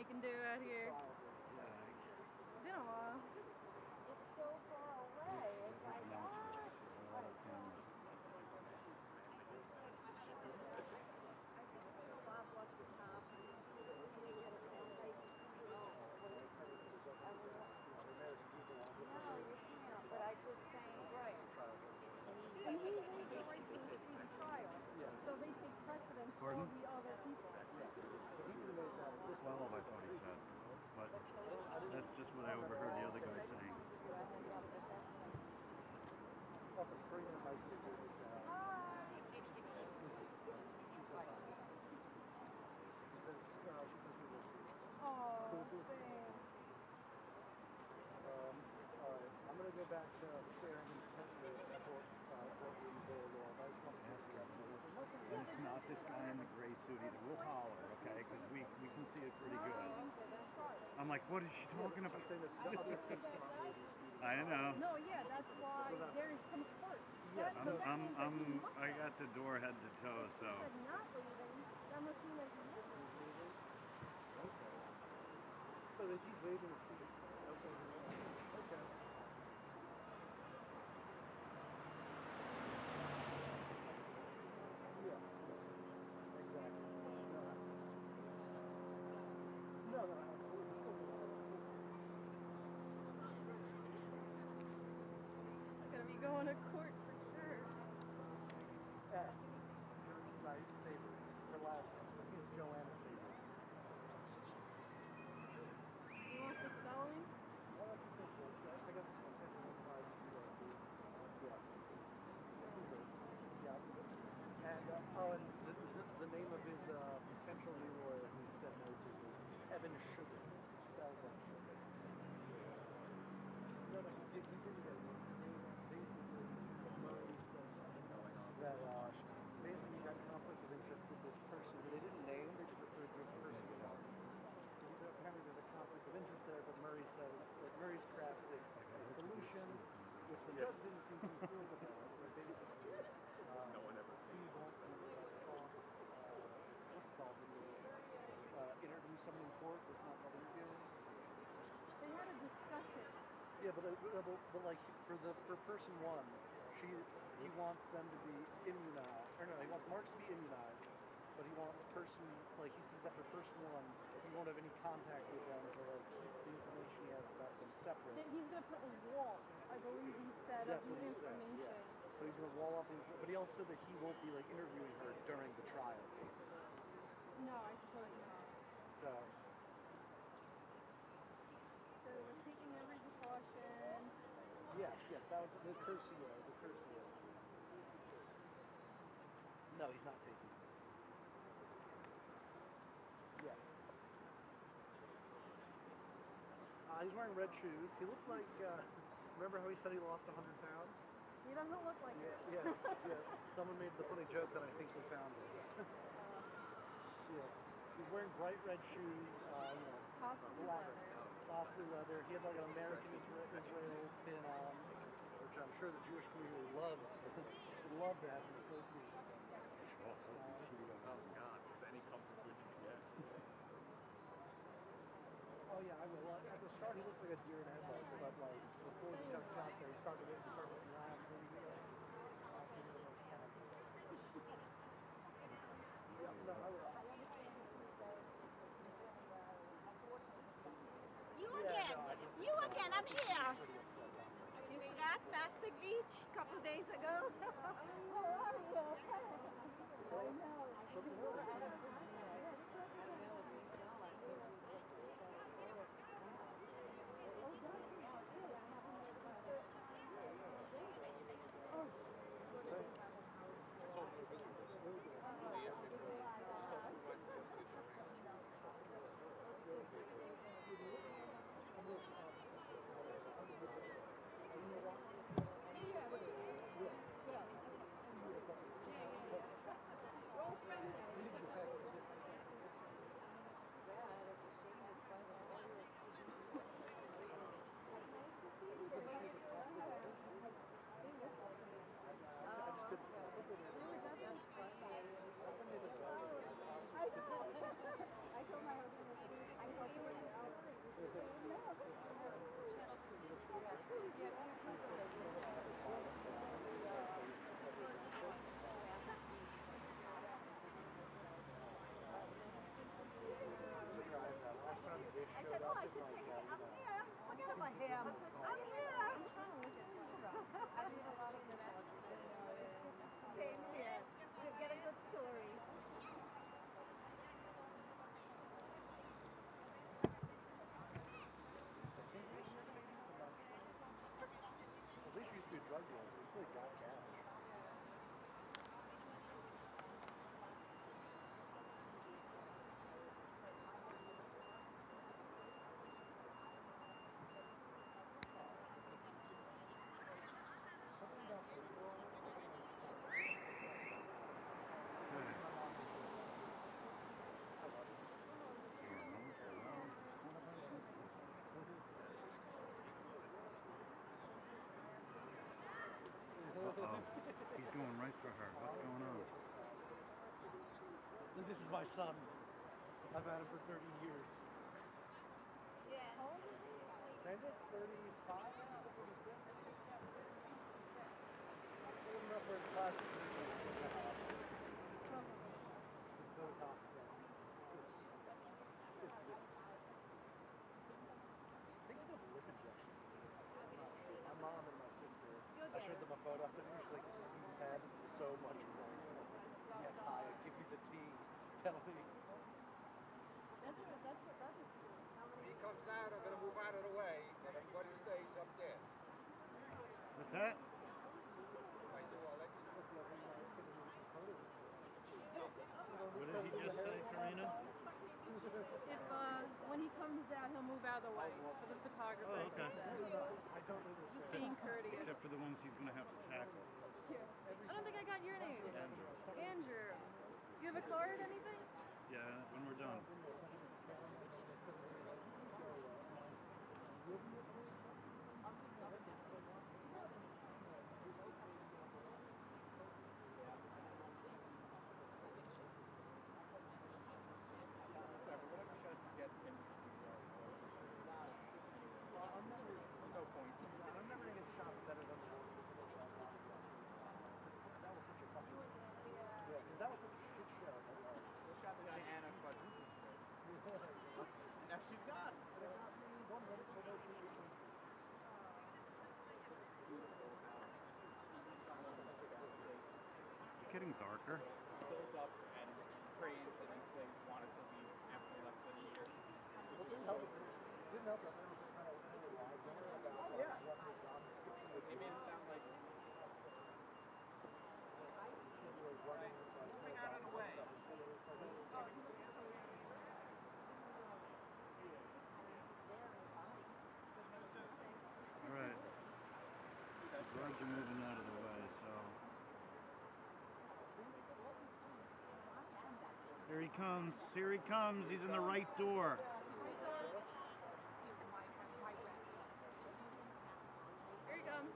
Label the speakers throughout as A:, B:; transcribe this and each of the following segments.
A: can do out here. It's been a while.
B: It's so far away. It's like, what? I could still love what the top. Maybe we had a sound bite just to put on our voice. No, you can't. But I just saying, right.
A: And he waived the right to a speedy trial. So they take precedence for all the other people.
C: Well, I thought he said. But that's just what I overheard the other guy saying.
D: Also, Karina might be good with that. She says hi. She says we will see.
A: Oh, thanks.
D: All right, I'm going to go back staring intently at the courtroom door. I just want to ask you.
C: And it's not this guy in the gray suit either. We'll holler, okay? Because we can see it pretty good. I'm like, what is she talking about?
D: She's saying it's the other case not where this meeting.
C: I know.
A: No, yeah, that's why theirs comes first.
D: Yes,
C: I got the door head to toe, so.
A: He said not leaving. That must mean that he's leaving.
D: He's leaving? Okay. But if he's waving the speed, okay. Yeah. Exactly. No, absolutely.
A: I'm gonna be going to court for sure.
D: S. Right, Saber. Her last name is Joanna Saber.
A: You want the spelling?
D: I got this one. Yeah. And the name of his potential new lawyer who he said no to was Evan Sugar. Spelled like sugar. No, he didn't get it. Basically, Murray said that basically he got conflict of interest with this person that they didn't name, they just referred to this person. Apparently there's a conflict of interest there, but Murray said that Murray's crafted a solution which the judge didn't seem too thrilled about. Where basically,
E: no one ever
D: he wants to cross, what's it called, interview someone in court that's not called interviewing.
A: They had a discussion.
D: Yeah, but like for person one, he wants them to be immunized, or no, he wants Marks to be immunized, but he wants he says that for person one, he won't have any contact with them to like keep the information he has about them separate.
A: He's gonna put a wall, I believe he said,
D: That's
A: of
D: what
A: the
D: he said,
A: information.
D: yes. So he's gonna wall off the information, but he also said that he won't be like interviewing her during the trial, basically.
A: No, I suppose not.
D: So
A: we're taking every precaution.
D: Yes, that was the Curcio. No, he's not taking it. Yes. He's wearing red shoes. He looked like, remember how he said he lost 100 pounds?
A: He doesn't look like it.
D: Yeah. Someone made the funny joke that I think he found it. Yeah. He's wearing bright red shoes, costly leather. He had like an American Israel pin on, which I'm sure the Jewish community loves. Would love to have in the Philippines.
E: Oh God, is any comfort food you can get?
D: Oh yeah, I will. At the start, he looked like a deer in headlights, but like before he got there, he started laughing. Yeah, no, I will.
B: You again, I'm here. You forgot Fastic Beach a couple days ago? How are you? I know.
E: I told him his was. Because he asked me for it. Just told him when this gets arranged.
D: to be a drug dealer, so he's clearly got cash.
C: Uh-oh. He's going right for her. What's going on?
D: This is my son. I've had him for 30 years.
B: Jen.
D: Santos, 35? 36? Old enough for his classes. It's Botox. It's good. I think it's lip injections too. I'm not sure. My mom and my sister, I showed them a photo after and she's like, he's had so much more. Yes, hi, give me the tea. Tell me.
E: If he comes out, I'm going to move out of the way, and everybody stays up there.
C: What's that?
E: If I do, I'll let you know.
C: What did he just say, Karina?
A: If when he comes out, he'll move out of the way for the photographers.
C: Oh, okay.
A: He said.
D: I don't understand.
A: Just being courteous.
C: Except for the ones he's going to have to tackle.
A: I don't think I got your name.
C: Andrew.
A: Andrew. Do you have a card? Anything?
C: Yeah, when we're done.
D: No point. I'm never going to get shots better than the one. That was such a fucking... Yeah, that was such a shit show.
F: The shots got Anna fucking. And now she's gone.
C: It's getting darker.
F: Built up and praised and inflamed, wanted to leave after less than a year.
D: Well, it didn't help that they were just kind of lied to her about what her job description would be.
F: They made it sound like
D: She was running,
F: moving out of the way.
C: All right. Glad you're moving out of the way, so. Here he comes. Here he comes. He's in the right door.
A: Here he comes.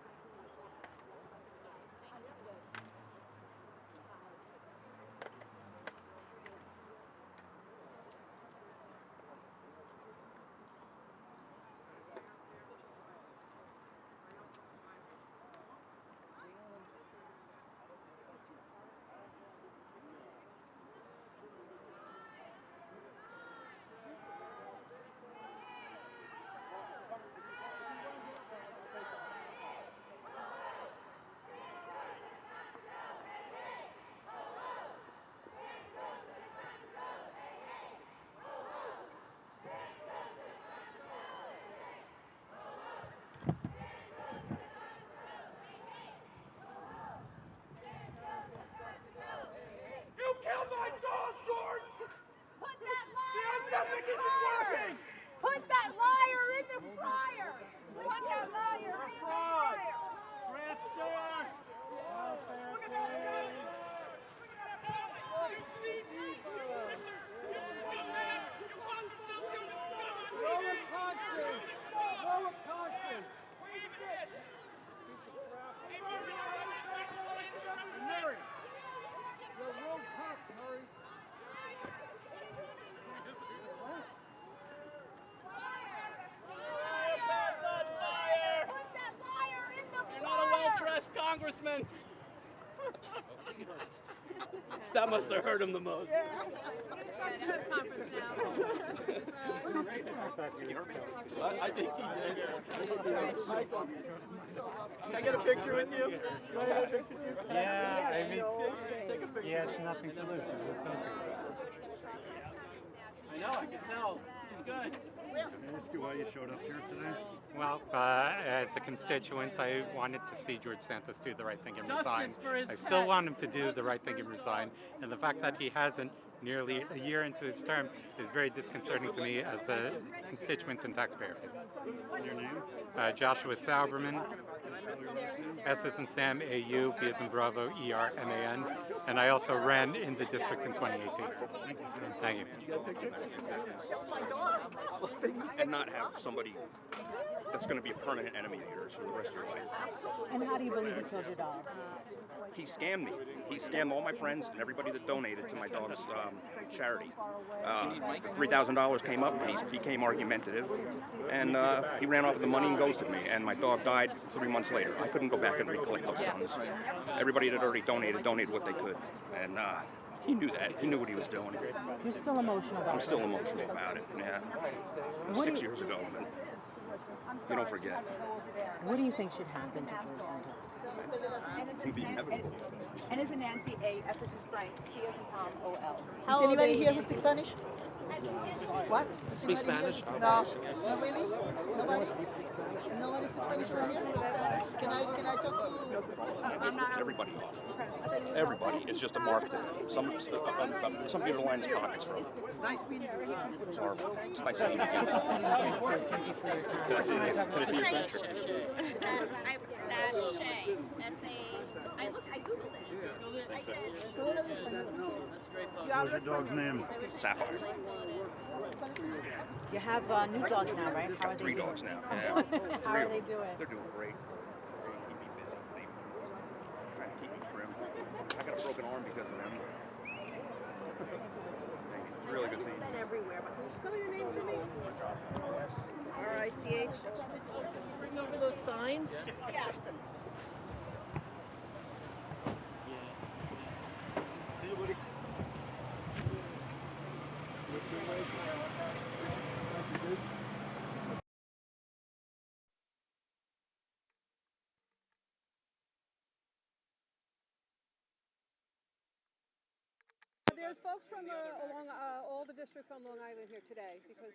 B: Put that liar in the fryer! Put that liar in the fryer!
C: Murray! You're a world cop, Murray.
B: Put that liar in the fryer!
F: you're not a well-dressed congressman. That must have hurt him the most.
A: We're going to start the press conference now.
F: I think he did. Can I get a picture with you?
G: Yeah, I mean,
F: Take a picture.
G: yeah, it's nothing to lose. There's nothing.
F: I know, I can tell.
C: I ask you why you showed up here today?
G: Well, as a constituent, I wanted to see George Santos do the right thing and resign. I still want him to do the right thing and resign, and the fact that he hasn't nearly a year into his term is very disconcerting to me as a constituent and taxpayer of his.
C: And your name?
G: Joshua Sauberman,
C: Spell your last name?
G: S as in Sam, A-U, B as in Bravo, E-R-M-A-N, and I also ran in the district in 2018.
C: Thank you, sir.
G: Thank you.
H: And not have somebody that's going to be a permanent enemy of yours for the rest of your life.
I: And how do you believe he killed your dog?
H: He scammed me. He scammed all my friends and everybody that donated to my dog's charity. $3,000 came up and he became argumentative, and he ran off with the money and ghosted me, and my dog died 3 months later. I couldn't go back and recollect those funds. Everybody that already donated what they could, and he knew that. He knew what he was doing.
I: You're still emotional about it?
H: I'm still emotional about it, yeah. It was 6 years ago, but you don't forget.
I: What do you think should happen to George Santos?
H: It'd be inevitable.
A: N as in Nancy, A, F as in Frank, T as in Tom, O, L.
B: Is anybody here who speaks Spanish?
I: What?
B: Speak Spanish? No. No, really? Nobody? Nobody speaks Spanish over here? Can I talk to
H: Everybody off. Everybody. It's just a mark to them. Some people line his pockets for him. It's horrible. It's nice seeing you again. Can I see your signature?
B: Sachet. S-A... I Googled it. I did.
C: What's your dog's name?
H: Sapphire.
I: You have new dogs now, right? How are they
H: 3
I: doing?
H: dogs now. Yeah.
I: How are they doing?
H: They're doing great. They keep me busy. They try to keep me trim. I got a broken arm because of them. It's a really good team.
B: Everywhere, but can you spell your name for me? R-I-C-H.
I: Bring over those signs?
B: Yeah.
J: There's folks from along all the districts on Long Island here today because,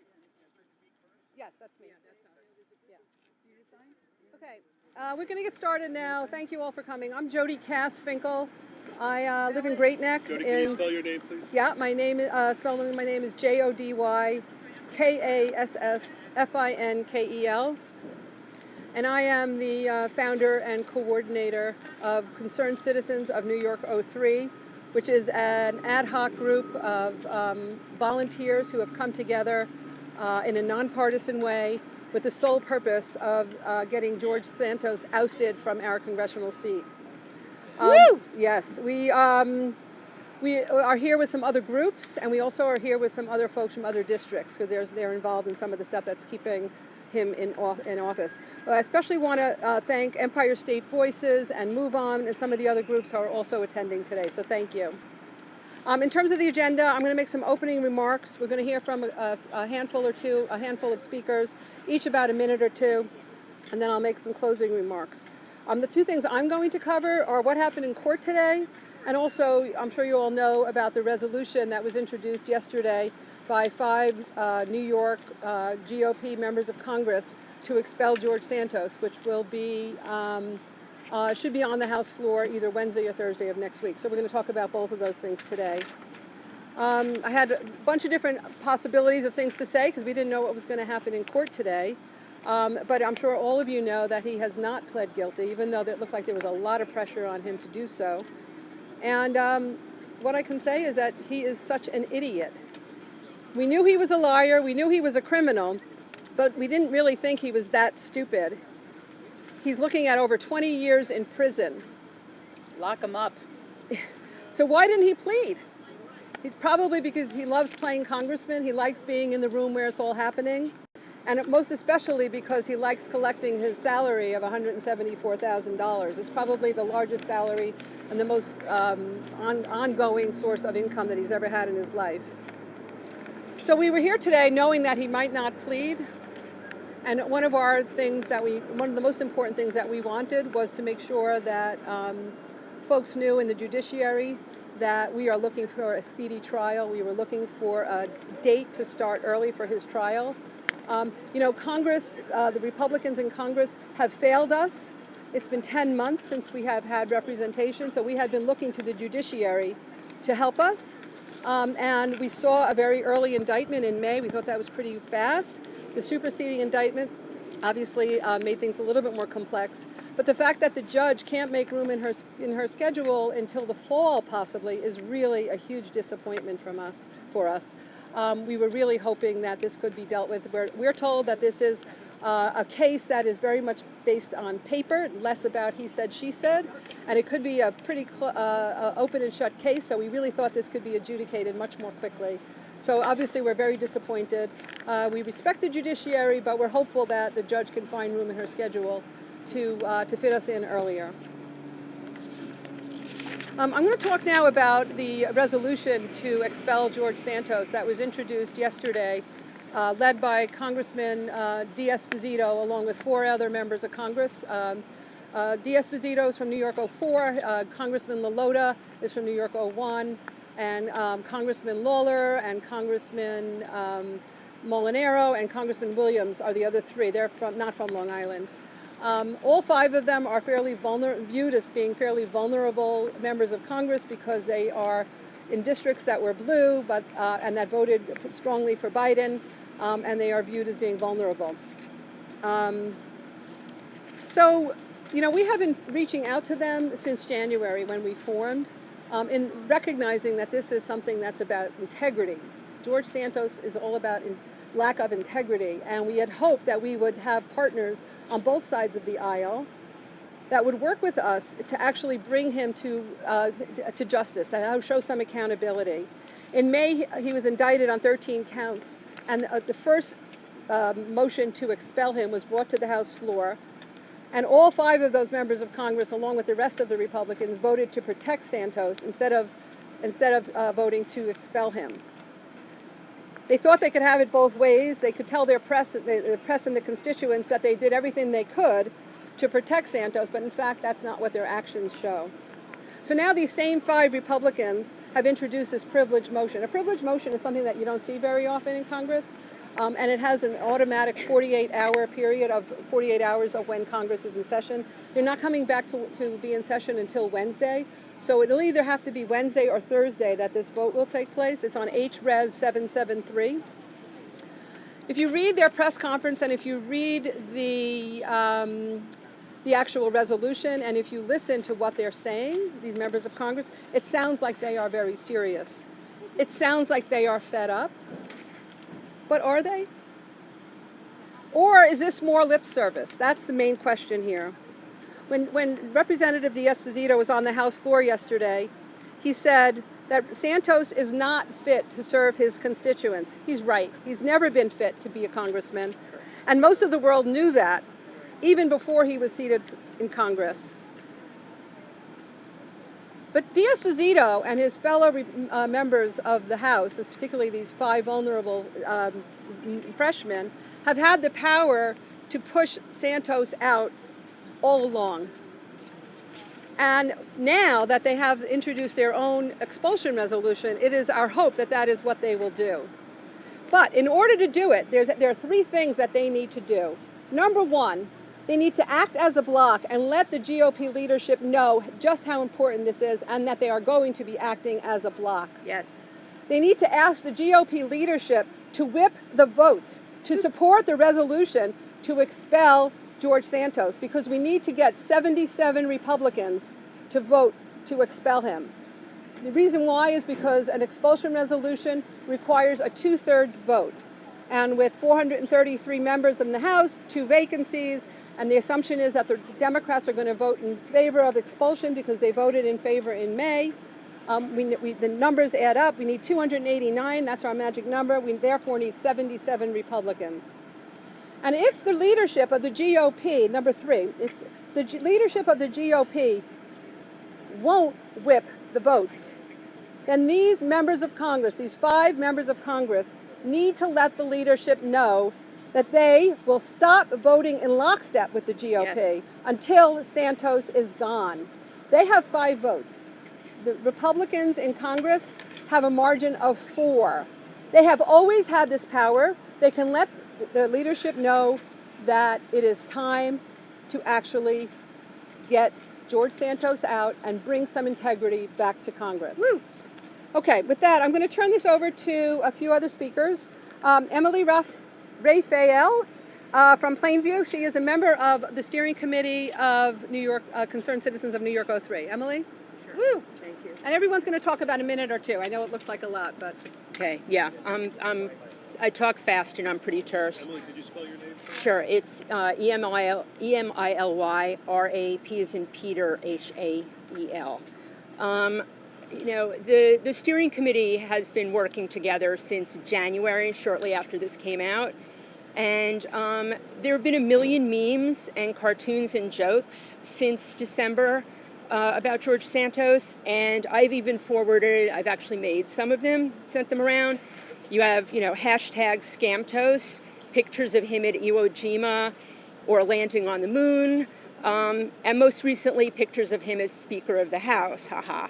J: yes, that's me. Yeah. Okay, we're going to get started now. Thank you all for coming. I'm Jody Cass-Finkel. I live in Great Neck.
E: Jody, can you spell your name, please?
J: Yeah, my name is spelling my name is Jodykassfinkel, and I am the founder and coordinator of Concerned Citizens of New York 03, which is an ad hoc group of volunteers who have come together in a nonpartisan way with the sole purpose of getting George Santos ousted from our congressional seat. Yes, we are here with some other groups, and we also are here with some other folks from other districts because they're involved in some of the stuff that's keeping him in office. I especially want to thank Empire State Voices and Move On and some of the other groups who are also attending today, so thank you. In terms of the agenda, I'm going to make some opening remarks. We're going to hear from a handful of speakers, each about a minute or two, and then I'll make some closing remarks. The 2 things I'm going to cover are what happened in court today, and also I'm sure you all know about the resolution that was introduced yesterday by 5 New York GOP members of Congress to expel George Santos, which will be should be on the House floor either Wednesday or Thursday of next week. So we're going to talk about both of those things today. I had a bunch of different possibilities of things to say because we didn't know what was going to happen in court today. But I'm sure all of you know that he has not pled guilty, even though it looked like there was a lot of pressure on him to do so. And what I can say is that he is such an idiot. We knew he was a liar, we knew he was a criminal, but we didn't really think he was that stupid. He's looking at over 20 years in prison.
A: Lock him up.
J: So why didn't he plead? It's probably because he loves playing congressman, he likes being in the room where it's all happening, and most especially because he likes collecting his salary of $174,000. It's probably the largest salary and the most ongoing source of income that he's ever had in his life. So we were here today knowing that he might not plead, and one of the most important things that we wanted was to make sure that folks knew in the judiciary that we are looking for a speedy trial. We were looking for a date to start early for his trial. You know, Congress, the Republicans in Congress have failed us. It's been 10 months since we have had representation, so we had been looking to the judiciary to help us. And we saw a very early indictment in May. We thought that was pretty fast. The superseding indictment obviously made things a little bit more complex. But the fact that the judge can't make room in her schedule until the fall possibly is really a huge disappointment for us. We were really hoping that this could be dealt with. We're told that this is a case that is very much based on paper, less about he said, she said, and it could be a pretty open and shut case, so we really thought this could be adjudicated much more quickly. So obviously we're very disappointed. We respect the judiciary, but we're hopeful that the judge can find room in her schedule to fit us in earlier. I'm going to talk now about the resolution to expel George Santos that was introduced yesterday, led by Congressman D'Esposito, along with 4 other members of Congress. D'Esposito is from New York 04, Congressman Lalota is from New York 01, and Congressman Lawler and Congressman Molinaro and Congressman Williams are the other 3. They're not from Long Island. All 5 of them are viewed as being fairly vulnerable members of Congress because they are in districts that were blue and that voted strongly for Biden, and they are viewed as being vulnerable. So, you know, we have been reaching out to them since January when we formed, in recognizing that this is something that's about integrity. George Santos is all about lack of integrity, and we had hoped that we would have partners on both sides of the aisle that would work with us to actually bring him to justice, to show some accountability. In May, he was indicted on 13 counts, and the first motion to expel him was brought to the House floor, and all 5 of those members of Congress, along with the rest of the Republicans, voted to protect Santos instead of voting to expel him. They thought they could have it both ways. They could tell their press, the press and the constituents, that they did everything they could to protect Santos, but in fact, that's not what their actions show. So now these same 5 Republicans have introduced this privilege motion. A privilege motion is something that you don't see very often in Congress, and it has an automatic 48-hour period of 48 hours of when Congress is in session. They're not coming back to be in session until Wednesday, so it'll either have to be Wednesday or Thursday that this vote will take place. It's on HRES 773. If you read their press conference and if you read the actual resolution, and if you listen to what they're saying, these members of Congress, it sounds like they are very serious. It sounds like they are fed up. But are they? Or is this more lip service? That's the main question here. When Representative D'Esposito was on the House floor yesterday, he said that Santos is not fit to serve his constituents. He's right. He's never been fit to be a congressman. And most of the world knew that, even before he was seated in Congress. But D'Esposito and his fellow members of the House, particularly these 5 vulnerable freshmen, have had the power to push Santos out all along. And now that they have introduced their own expulsion resolution, it is our hope that that is what they will do. But in order to do it, there are 3 things that they need to do. Number 1, they need to act as a bloc and let the GOP leadership know just how important this is and that they are going to be acting as a bloc.
B: Yes.
J: They need to ask the GOP leadership to whip the votes to support the resolution to expel George Santos, because we need to get 77 Republicans to vote to expel him. The reason why is because an expulsion resolution requires a 2/3 vote. And with 433 members in the House, 2 vacancies, and the assumption is that the Democrats are going to vote in favor of expulsion because they voted in favor in May. The numbers add up. We need 289. That's our magic number. We therefore need 77 Republicans. And if the leadership of the GOP, number 3, if the leadership of the GOP won't whip the votes, then these members of Congress, these 5 members of Congress, need to let the leadership know that they will stop voting in lockstep with the GOP until Santos is gone. They have 5 votes. the Republicans in Congress have a margin of 4. They have always had this power. They can let the leadership know that it is time to actually get George Santos out and bring some integrity back to Congress. Woo. Okay, with that, I'm going to turn this over to a few other speakers. Emily Raphael from Plainview. She is a member of the steering committee of New York Concerned Citizens of New York 03. Emily? Sure. Woo. Thank you. And everyone's going to talk about a minute or two. I know it looks like a lot, but...
K: Okay, yeah. I talk fast and I'm pretty terse.
E: Emily, could you spell your name?
K: Sure, it's E-M-I-L-Y, R-A-P as in Peter, H-A-E-L. You know, the steering committee has been working together since January, shortly after this came out. And there have been a million memes and cartoons and jokes since December about George Santos. And I've even forwarded, I've actually made some of them, sent them around. You have, you know, hashtag Scamtos, pictures of him at Iwo Jima or landing on the moon. And most recently, pictures of him as Speaker of the House, haha.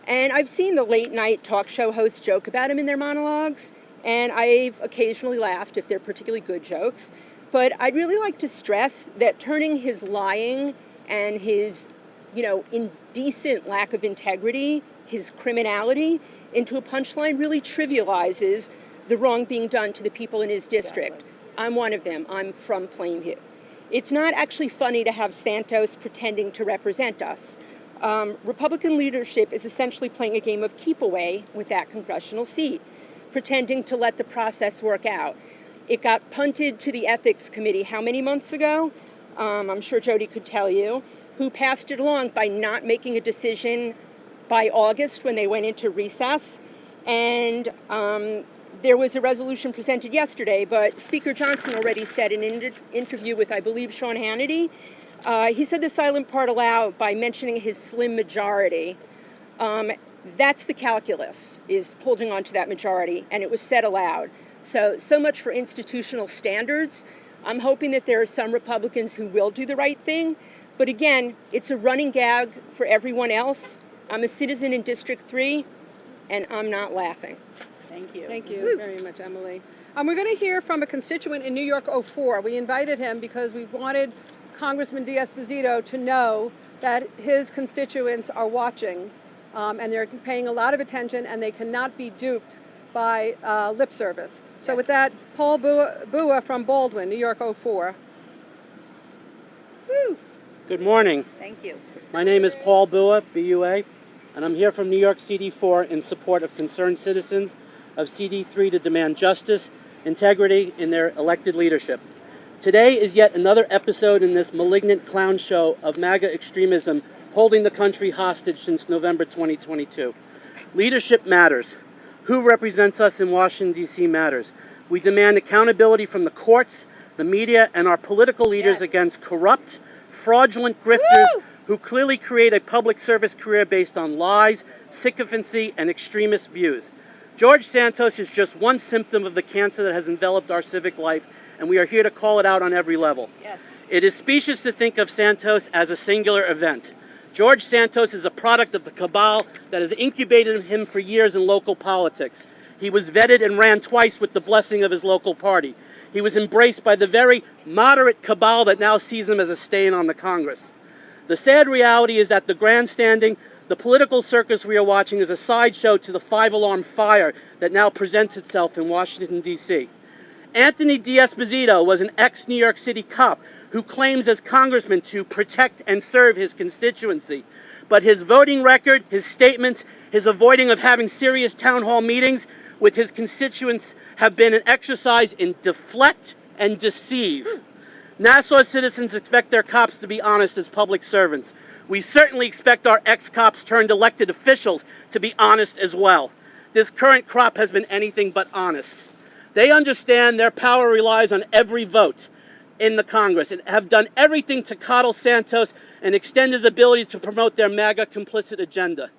K: And I've seen the late night talk show hosts joke about him in their monologues, and I've occasionally laughed if they're particularly good jokes. But I'd really like to stress that turning his lying and his, you know, indecent lack of integrity, his criminality, into a punchline really trivializes the wrong being done to the people in his district. Exactly. I'm one of them. I'm from Plainview. It's not actually funny to have Santos pretending to represent us. Republican leadership is essentially playing a game of keep away with that congressional seat, pretending to let the process work out. It got punted to the ethics committee how many months ago? I'm sure Jody could tell you, who passed it along by not making a decision by August when they went into recess. And there was a resolution presented yesterday, but Speaker Johnson already said in an interview with, I believe, Sean Hannity, he said the silent part aloud by mentioning his slim majority. That's the calculus, is holding on to that majority, and it was said aloud. So much for institutional standards. I'm hoping that there are some Republicans who will do the right thing, but again, it's a running gag for everyone else. I'm a citizen in District 3, and I'm not laughing.
I: Thank you.
J: Thank you very much, Emily. We're going to hear from a constituent in New York 04. We invited him because we wanted Congressman D'Esposito to know that his constituents are watching, and they're paying a lot of attention, and they cannot be duped by lip service. So with that, Paul Bua from Baldwin, New York 04.
I: Woo.
L: Good morning.
I: Thank you.
L: My name is Paul Bua, B-U-A, and I'm here from New York CD4 in support of concerned citizens of CD3 to demand justice, integrity in their elected leadership. Today is yet another episode in this malignant clown show of MAGA extremism holding the country hostage since November 2022. Leadership matters. Who represents us in Washington, D.C. matters. We demand accountability from the courts, the media, and our political leaders against corrupt, fraudulent grifters who clearly create a public service career based on lies, sycophancy, and extremist views. George Santos is just one symptom of the cancer that has enveloped our civic life, and we are here to call it out on every level.
I: Yes.
L: It is specious to think of Santos as a singular event. George Santos is a product of the cabal that has incubated him for years in local politics. He was vetted and ran twice with the blessing of his local party. He was embraced by the very moderate cabal that now sees him as a stain on the Congress. The sad reality is that the grandstanding, the political circus we are watching is a sideshow to the five-alarm fire that now presents itself in Washington, D.C. Anthony D'Esposito was an ex-New York City cop who claims as congressman to protect and serve his constituency. But his voting record, his statements, his avoiding of having serious town hall meetings with his constituents have been an exercise in deflect and deceive. Nassau citizens expect their cops to be honest as public servants. We certainly expect our ex-cops turned elected officials to be honest as well. This current crop has been anything but honest. They understand their power relies on every vote in the Congress and have done everything to coddle Santos and extend his ability to promote their MAGA complicit agenda.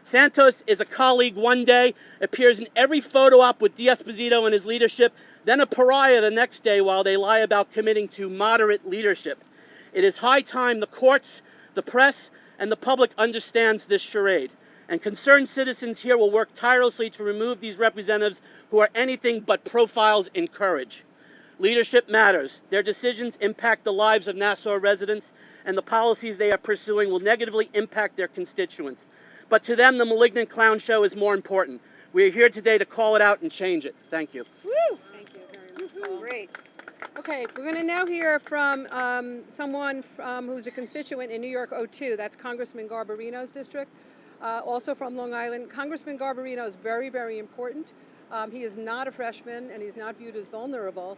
L: Santos is a colleague one day, appears in every photo op with D'Esposito and his leadership, then a pariah the next day while they lie about committing to moderate leadership. It is high time the courts, the press, and the public understands this charade. And concerned citizens here will work tirelessly to remove these representatives who are anything but profiles in courage. Leadership matters. Their decisions impact the lives of Nassau residents, and the policies they are pursuing will negatively impact their constituents. But to them, the malignant clown show is more important. We are here today to call it out and change it. Thank you.
J: Woo! Thank you very much. Great. Okay, we're going to now hear from someone who's a constituent in New York 02. That's Congressman Garbarino's district, also from Long Island. Congressman Garbarino is very, very important. He is not a freshman, and he's not viewed as vulnerable.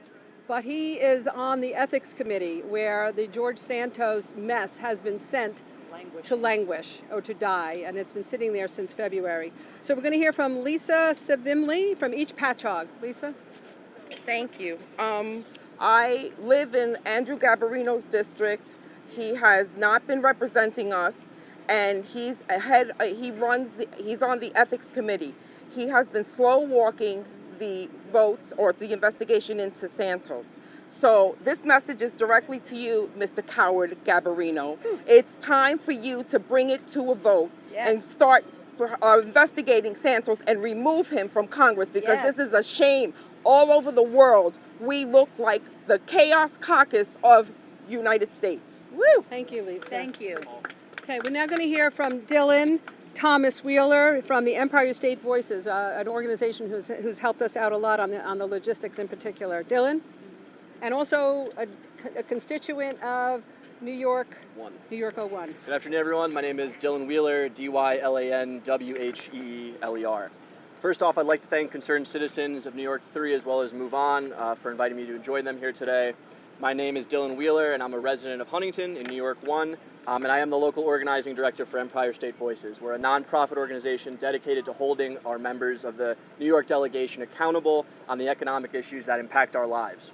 J: But he is on the ethics committee where the George Santos mess has been sent to languish or to die, and it's been sitting there since February. So we're going to hear from Lisa Savimli from East Patchogue. Lisa?
M: Thank you. I live in Andrew Garbarino's district. He has not been representing us, and he's on the ethics committee. He has been slow walking the votes or the investigation into Santos. So this message is directly to you, Mr. Coward Garbarino. It's time for you to bring it to a vote and start investigating Santos and remove him from Congress, because this is a shame. All over the world, we look like the chaos caucus of United States.
J: Woo! Thank you, Lisa.
B: Thank you.
J: Okay, we're now going to hear from Dylan Thomas Wheeler from the Empire State Voices, an organization who's helped us out a lot on the logistics in particular. Dylan, and also a constituent of New York 01.
N: Good afternoon, everyone. My name is Dylan Wheeler, DYLANWHEELER. First off, I'd like to thank concerned citizens of New York 3 as well as Move On for inviting me to join them here today. My name is Dylan Wheeler, and I'm a resident of Huntington in New York 1, and I am the local organizing director for Empire State Voices. We're a nonprofit organization dedicated to holding our members of the New York delegation accountable on the economic issues that impact our lives.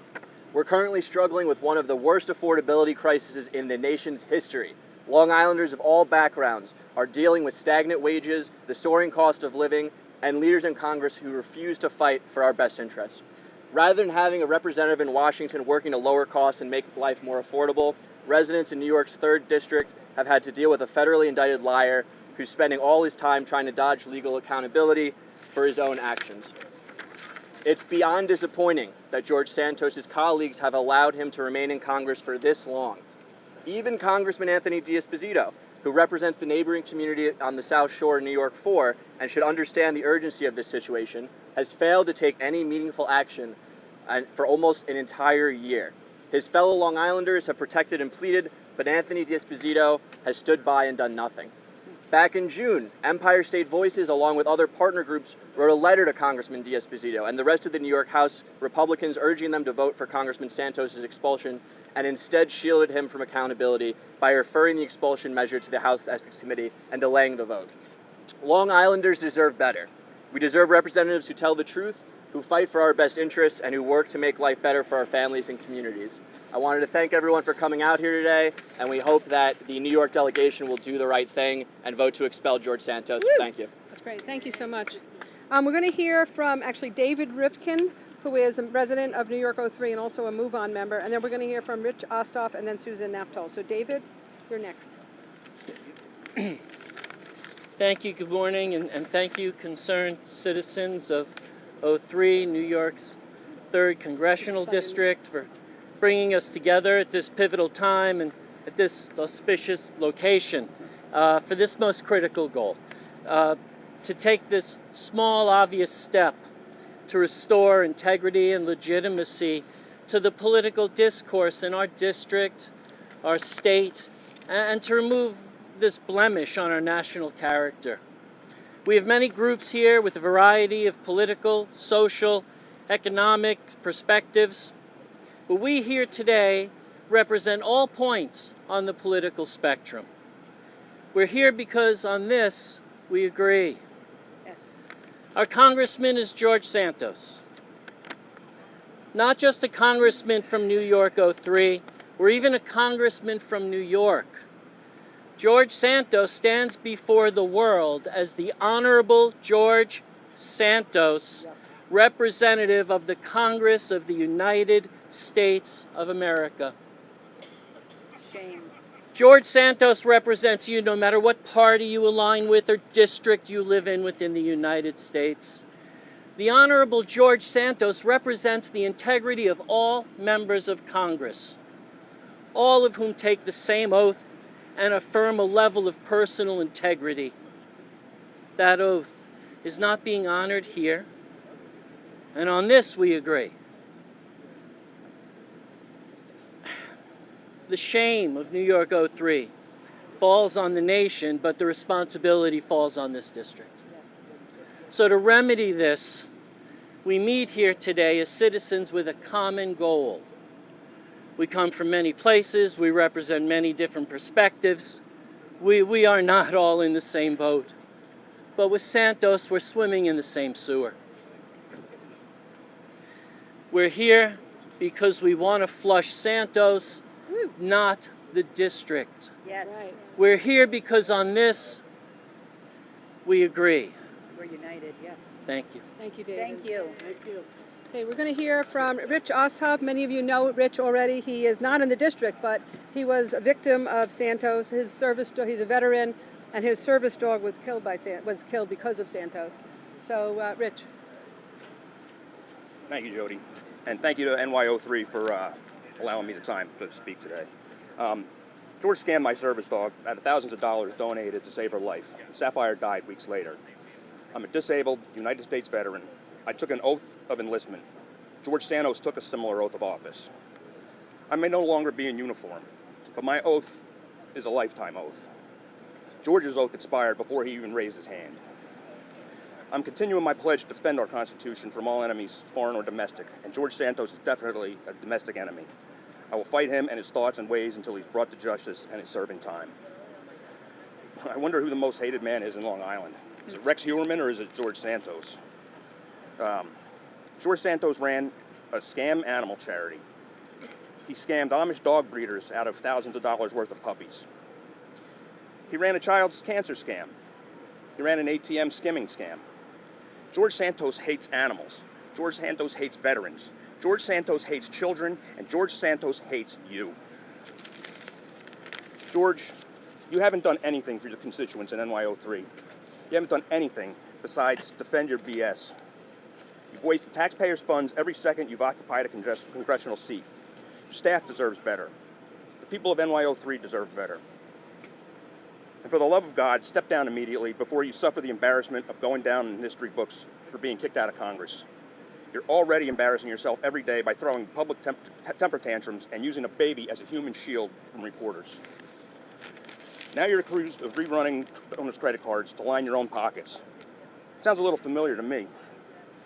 N: We're currently struggling with one of the worst affordability crises in the nation's history. Long Islanders of all backgrounds are dealing with stagnant wages, the soaring cost of living, and leaders in Congress who refuse to fight for our best interests. Rather than having a representative in Washington working to lower costs and make life more affordable, residents in New York's 3rd District have had to deal with a federally indicted liar who's spending all his time trying to dodge legal accountability for his own actions. It's beyond disappointing that George Santos' colleagues have allowed him to remain in Congress for this long. Even Congressman Anthony D'Esposito, who represents the neighboring community on the South Shore of New York 4 and should understand the urgency of this situation, has failed to take any meaningful action for almost an entire year. His fellow Long Islanders have protected and pleaded, but Anthony D'Esposito has stood by and done nothing. Back in June, Empire State Voices, along with other partner groups, wrote a letter to Congressman D'Esposito and the rest of the New York House Republicans urging them to vote for Congressman Santos' expulsion, and instead shielded him from accountability by referring the expulsion measure to the House Ethics Committee and delaying the vote. Long Islanders deserve better. We deserve representatives who tell the truth, who fight for our best interests, and who work to make life better for our families and communities. I wanted to thank everyone for coming out here today, and we hope that the New York delegation will do the right thing and vote to expel George Santos.
J: Woo!
N: Thank you.
J: That's great. Thank you so much. We're going to hear from actually David Rifkin, who is a resident of New York 03 and also a Move On member, and then we're going to hear from Rich Ostoff and then Susan Naftol. So David, you're next.
I: Thank you, good morning, and thank you, concerned citizens of 03, New York's 3rd Congressional District, for bringing us together at this pivotal time and at this auspicious location for this most critical goal, to take this small, obvious step to restore integrity and legitimacy to the political discourse in our district, our state, and to remove this blemish on our national character. We have many groups here with a variety of political, social, economic perspectives, but we here today represent all points on the political spectrum. We're here because on this we agree.
J: Yes.
I: Our congressman is George Santos. Not just a congressman from New York 03, or even a congressman from New York. George Santos stands before the world as the Honorable George Santos, representative of the Congress of the United States of America.
J: Shame.
I: George Santos represents you no matter what party you align with or district you live in within the United States. The Honorable George Santos represents the integrity of all members of Congress, all of whom take the same oath and affirm a level of personal integrity. That oath is not being honored here, and on this we agree. The shame of New York 03 falls on the nation, but the responsibility falls on this district. So to remedy this, we meet here today as citizens with a common goal. We come from many places, we represent many different perspectives. We are not all in the same boat. But with Santos, we're swimming in the same sewer. We're here because we want to flush Santos, not the district.
O: Yes. Right.
I: We're here because on this, we agree.
O: We're united, yes.
I: Thank you.
J: Thank you, David.
O: Thank you.
J: Thank you. Okay, we're going to hear from Rich Osthoff. Many of you know Rich already. He is not in the district, but he was a victim of Santos. His service dog, he's a veteran, and his service dog was killed because of Santos. So, Rich.
H: Thank you, Jody. And thank you to NY03 for allowing me the time to speak today. George scammed my service dog out of thousands of dollars donated to save her life. Sapphire died weeks later. I'm a disabled United States veteran. I took an oath of enlistment. George Santos took a similar oath of office. I may no longer be in uniform, but my oath is a lifetime oath. George's oath expired before he even raised his hand. I'm continuing my pledge to defend our Constitution from all enemies, foreign or domestic, and George Santos is definitely a domestic enemy. I will fight him and his thoughts and ways until he's brought to justice and is serving time. I wonder who the most hated man is in Long Island. Is it Rex Heuermann or is it George Santos? George Santos ran a scam animal charity. He scammed Amish dog breeders out of thousands of dollars worth of puppies. He ran a child's cancer scam. He ran an ATM skimming scam. George Santos hates animals. George Santos hates veterans. George Santos hates children, and George Santos hates you. George, you haven't done anything for your constituents in NY03. You haven't done anything besides defend your BS. You've wasted taxpayers' funds every second you've occupied a congressional seat. Your staff deserves better. The people of NY03 deserve better. And for the love of God, step down immediately before you suffer the embarrassment of going down in history books for being kicked out of Congress. You're already embarrassing yourself every day by throwing public temper tantrums and using a baby as a human shield from reporters. Now you're accused of rerunning owner's credit cards to line your own pockets. Sounds a little familiar to me.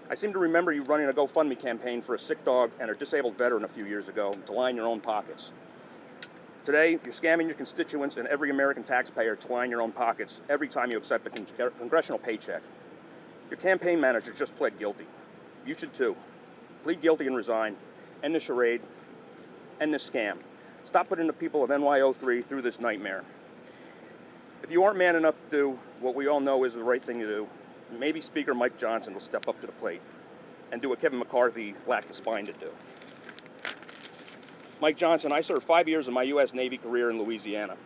H: I seem to remember you running a GoFundMe campaign for a sick dog and a disabled veteran a few years ago to line your own pockets. Today, you're scamming your constituents and every American taxpayer to line your own pockets every time you accept a congressional paycheck. Your campaign manager just pled guilty. You should too. Plead guilty and resign. End the charade. End this scam. Stop putting the people of NY03 through this nightmare. If you aren't man enough to do what we all know is the right thing to do, maybe Speaker Mike Johnson will step up to the plate and do what Kevin McCarthy lacked the spine to do. Mike Johnson, I served 5 years of my U.S. Navy career in Louisiana.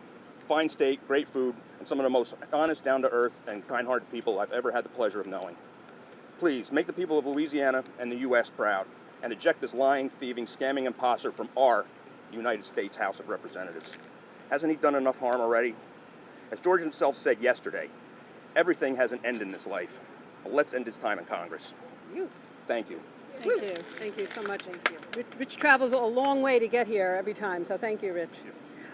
H: Fine state, great food, and some of the most honest, down-to-earth, and kind-hearted people I've ever had the pleasure of knowing. Please, make the people of Louisiana and the U.S. proud, and eject this lying, thieving, scamming imposter from our United States House of Representatives. Hasn't he done enough harm already? As George himself said yesterday, everything has an end in this life. Well, let's end his time in Congress. Thank you.
J: Thank you. Thank you so much. Thank you. Rich travels a long way to get here every time, so thank you, Rich.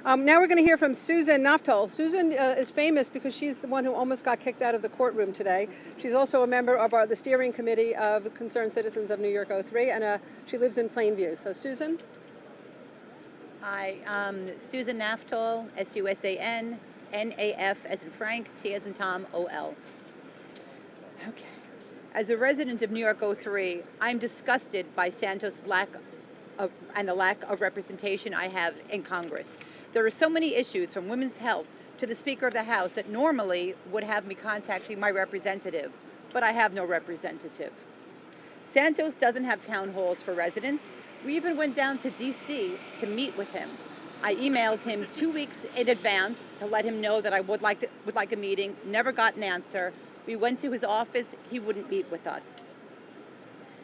J: Now we're going to hear from Susan Naftol. Susan is famous because she's the one who almost got kicked out of the courtroom today. She's also a member of the steering committee of Concerned Citizens of New York 03, and she lives in Plainview. So, Susan?
O: Hi, Susan Naftol, S-U-S-A-N, N-A-F as in Frank, T as in Tom, O-L. Okay. As a resident of New York 03, I'm disgusted by Santos' lack of representation I have in Congress. There are so many issues from women's health to the Speaker of the House that normally would have me contacting my representative, but I have no representative. Santos doesn't have town halls for residents. We even went down to D.C. to meet with him. I emailed him 2 weeks in advance to let him know that I would like a meeting. Never got an answer. We went to his office. He wouldn't meet with us.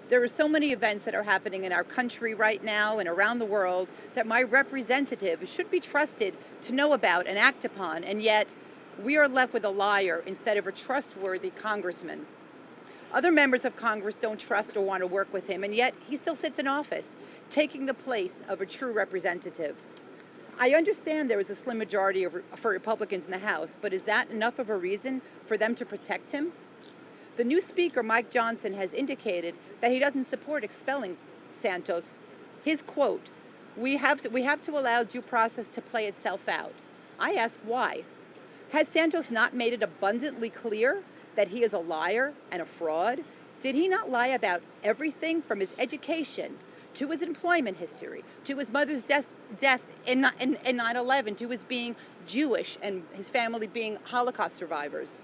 O: There are so many events that are happening in our country right now and around the world that my representative should be trusted to know about and act upon, and yet we are left with a liar instead of a trustworthy congressman. Other members of Congress don't trust or want to work with him, and yet he still sits in office, taking the place of a true representative. I understand there is a slim majority for Republicans in the House, but is that enough of a reason for them to protect him? The new Speaker, Mike Johnson, has indicated that he doesn't support expelling Santos. His quote, we have to allow due process to play itself out. I ask why. Has Santos not made it abundantly clear that he is a liar and a fraud? Did he not lie about everything from his education to his employment history, to his mother's death in 9/11, to his being Jewish and his family being Holocaust survivors?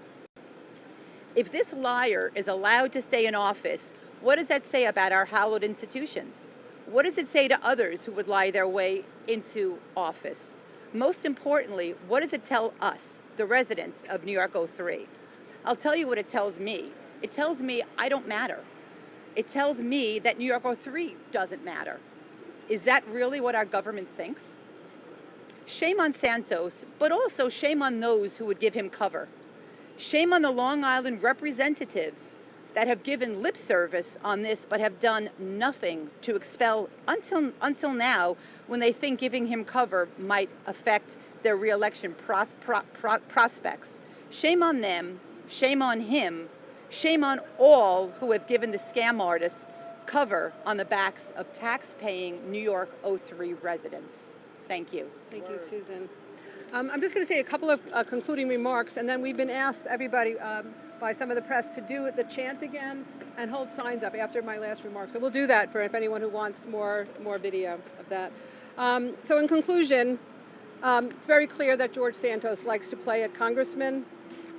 O: If this liar is allowed to stay in office, what does that say about our hallowed institutions? What does it say to others who would lie their way into office? Most importantly, what does it tell us, the residents of New York 03? I'll tell you what it tells me. It tells me I don't matter. It tells me that New York 03 doesn't matter. Is that really what our government thinks? Shame on Santos, but also shame on those who would give him cover. Shame on the Long Island representatives that have given lip service on this but have done nothing to expel until now, when they think giving him cover might affect their re-election prospects. Shame on them, shame on him, shame on all who have given the scam artists cover on the backs of tax-paying New York 03 residents. Thank you.
J: Thank you, Susan. I'm just going to say a couple of concluding remarks, and then we've been asked, everybody, by some of the press to do the chant again and hold signs up after my last remarks. So we'll do that for if anyone who wants more video of that. So in conclusion, it's very clear that George Santos likes to play at congressman.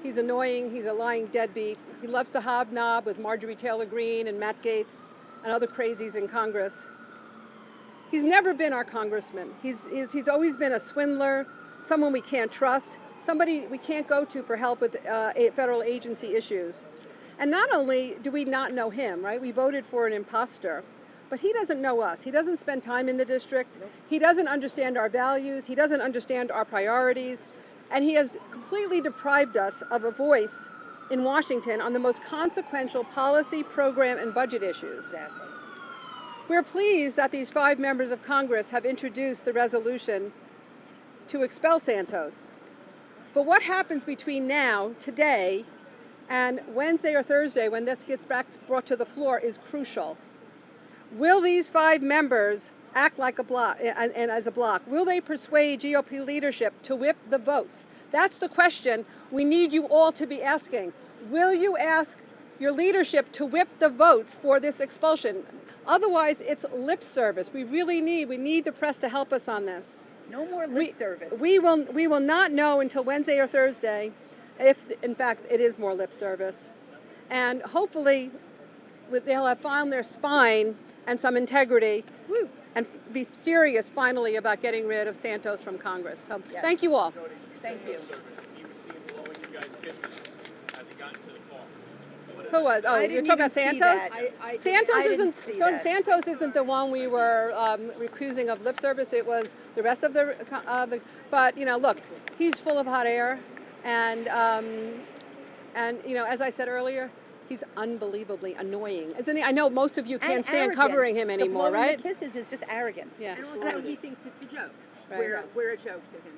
J: He's annoying. He's a lying deadbeat. He loves to hobnob with Marjorie Taylor Greene and Matt Gaetz and other crazies in Congress. He's never been our congressman. He's always been a swindler, someone we can't trust, somebody we can't go to for help with federal agency issues. And not only do we not know him, right? We voted for an imposter, but he doesn't know us. He doesn't spend time in the district. He doesn't understand our values. He doesn't understand our priorities. And he has completely deprived us of a voice in Washington on the most consequential policy, program, and budget issues.
O: Exactly.
J: We're pleased that these 5 members of Congress have introduced the resolution to expel Santos. But what happens between now, today, and Wednesday or Thursday when this gets brought to the floor is crucial. Will these 5 members act like a bloc, and as a bloc? Will they persuade GOP leadership to whip the votes? That's the question we need you all to be asking. Will you ask your leadership to whip the votes for this expulsion? Otherwise, it's lip service. We need the press to help us on this.
O: No more lip service.
J: We will not know until Wednesday or Thursday if, in fact, it is more lip service. And hopefully, they'll have found their spine and some integrity and be serious, finally, about getting rid of Santos from Congress. So thank you all.
O: Thank you.
J: Who was? Oh, you're talking about Santos? Santos isn't the one we were accusing of lip service. It was the rest of the. But you know, look, he's full of hot air, and you know, as I said earlier, he's unbelievably annoying. Isn't he? I know most of you can't stand covering him anymore, right?
O: The kisses is just arrogance.
J: Yeah.
K: And also he thinks it's a joke.
J: Right.
K: We're a joke to him.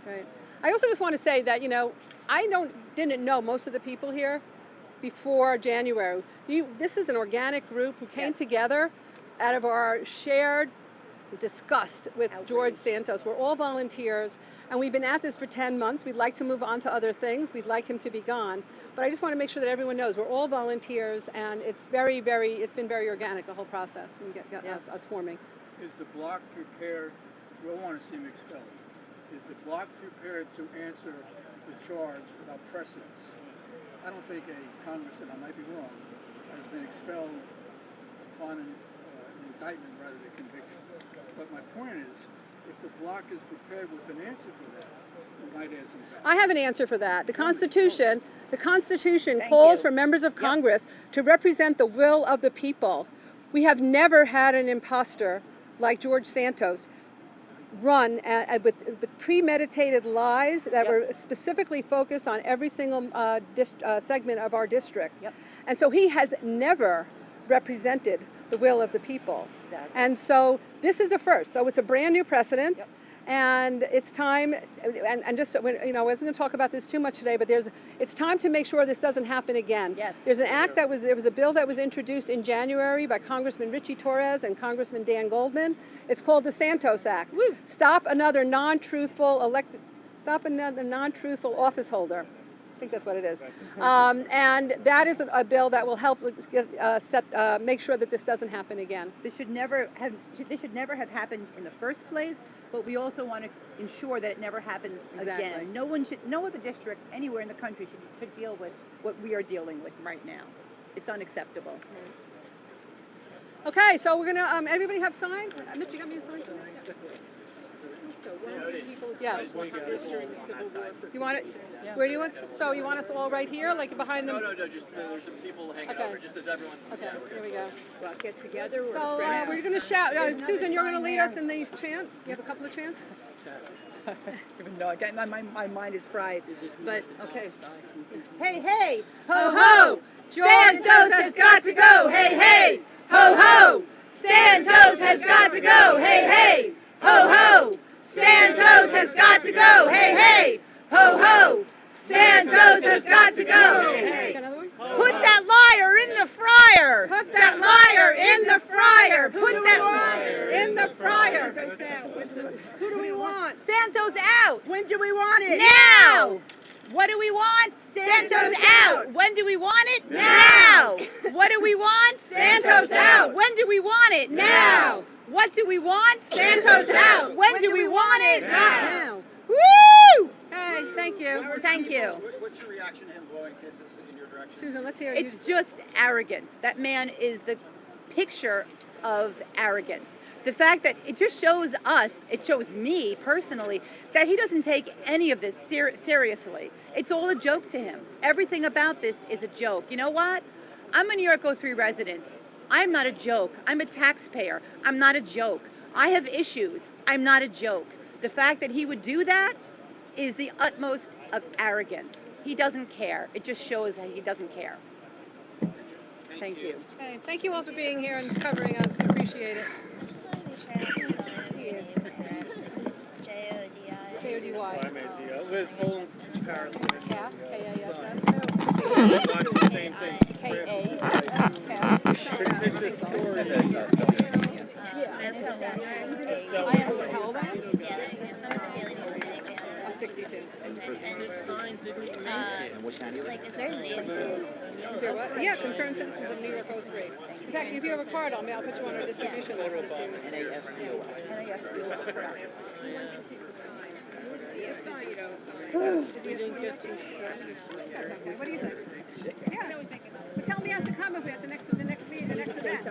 J: Right. I also just want to say that, you know, I didn't know most of the people here before January. This is an organic group who came together out of our shared disgust with George Santos. We're all volunteers, and we've been at this for 10 months. We'd like to move on to other things. We'd like him to be gone. But I just want to make sure that everyone knows we're all volunteers, and it's it's been very organic, the whole process, and us forming.
P: Is the bloc prepared? We all want to see him expelled. Is the bloc prepared to answer the charge about precedence? I don't think a congressman, I might be wrong, has been expelled upon an indictment rather than conviction. But my point is, if the bloc is prepared with an answer for that, we might add some.
J: I have an answer for that. The Constitution calls for members of Congress to represent the will of the people. We have never had an imposter like George Santos run with premeditated lies that were specifically focused on every single segment of our district. And so he has never represented the will of the people. Exactly. And so this is a first. So it's a brand new precedent. And it's time, and just, I wasn't going to talk about this too much today, but it's time to make sure this doesn't happen again. Yes. There's an act there was a bill that was introduced in January by Congressman Richie Torres and Congressman Dan Goldman. It's called the Santos Act. Woo. Stop another non-truthful office holder. I think that's what it is. And that is a bill that will help make sure that this doesn't happen again.
O: This should never have happened in the first place, but we also want to ensure that it never happens again. No other district anywhere in the country should deal with what we are dealing with right now. It's unacceptable.
J: Okay, so we're gonna. Everybody have signs? Mitch, you got me a sign? Yeah. You want it? Yeah. Where do you want? So you want us all right here, like behind them?
N: No, just there's some people hanging out, just as everyone.
J: Okay, here we go.
O: Well, get together.
J: So we're going to shout. Susan, you're going to lead us in these chants. You have a couple of chants?
O: Even though my mind is fried. But okay. Hey, hey, ho, ho! Santos has got to go. Hey, hey, ho, ho! Santos has got to go. Hey, hey, ho, ho! Santos has got to go. Hey, hey, ho, ho! Santos has got to go. Hey, hey. Put that liar in the fryer. Put that liar in the fryer. Put that liar in the fryer. Who do we want? Santos out. When do we want it? Now. What do we want? Santos out. When do we want it? Now. What do we want? Santos out. When do we want it? Now. What do we want? Santos out. When do we want it? Now. Woo!
J: Hey, thank you.
O: Thank you.
F: What's your reaction to him blowing kisses in your direction?
J: Susan, let's hear it.
O: It's just arrogance. That man is the picture of arrogance. The fact that it just shows us, it shows me personally, that he doesn't take any of this seriously. It's all a joke to him. Everything about this is a joke. You know what? I'm a New York 03 resident. I'm not a joke. I'm a taxpayer. I'm not a joke. I have issues. I'm not a joke. The fact that he would do that is the utmost of arrogance. He doesn't care. It just shows that he doesn't care. Thank you.
J: Okay, thank you all for being here and covering us. We appreciate it. J-O-D-I.
F: Liz Holmes, Paris.
J: Cass, K-A-S-S.
F: Same thing.
J: K-A-S-S, Cass.
F: Fictitious story.
J: How old are you? I'm 62.
N: This sign didn't make it. And what kind of
Q: is there a name?
J: Is there what? Yeah, Concerned Citizens of New York 03. In fact, if you have a card on me, I'll put you on our distribution list too.
F: We didn't get to
J: What do you think? Yeah. But tell me as to come up at the next meeting, the next event.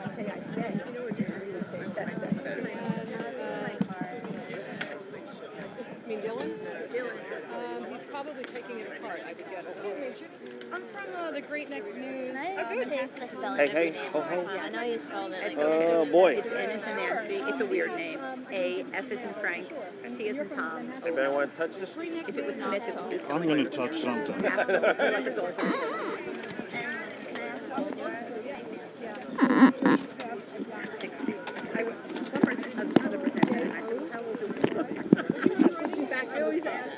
J: You mean Dylan? Dylan. He's probably taking it apart, I would guess.
A: I'm from the Great Neck News.
N: Hey, ho, ho.
Q: Yeah, I know you spelled it.
N: Oh, boy.
O: It's N as in Nancy. It's a weird name. A, F as in Frank, T as in Tom.
N: Anybody want to touch this?
O: If it was Smith, it would be
C: I'm going to touch something.
J: I always ask.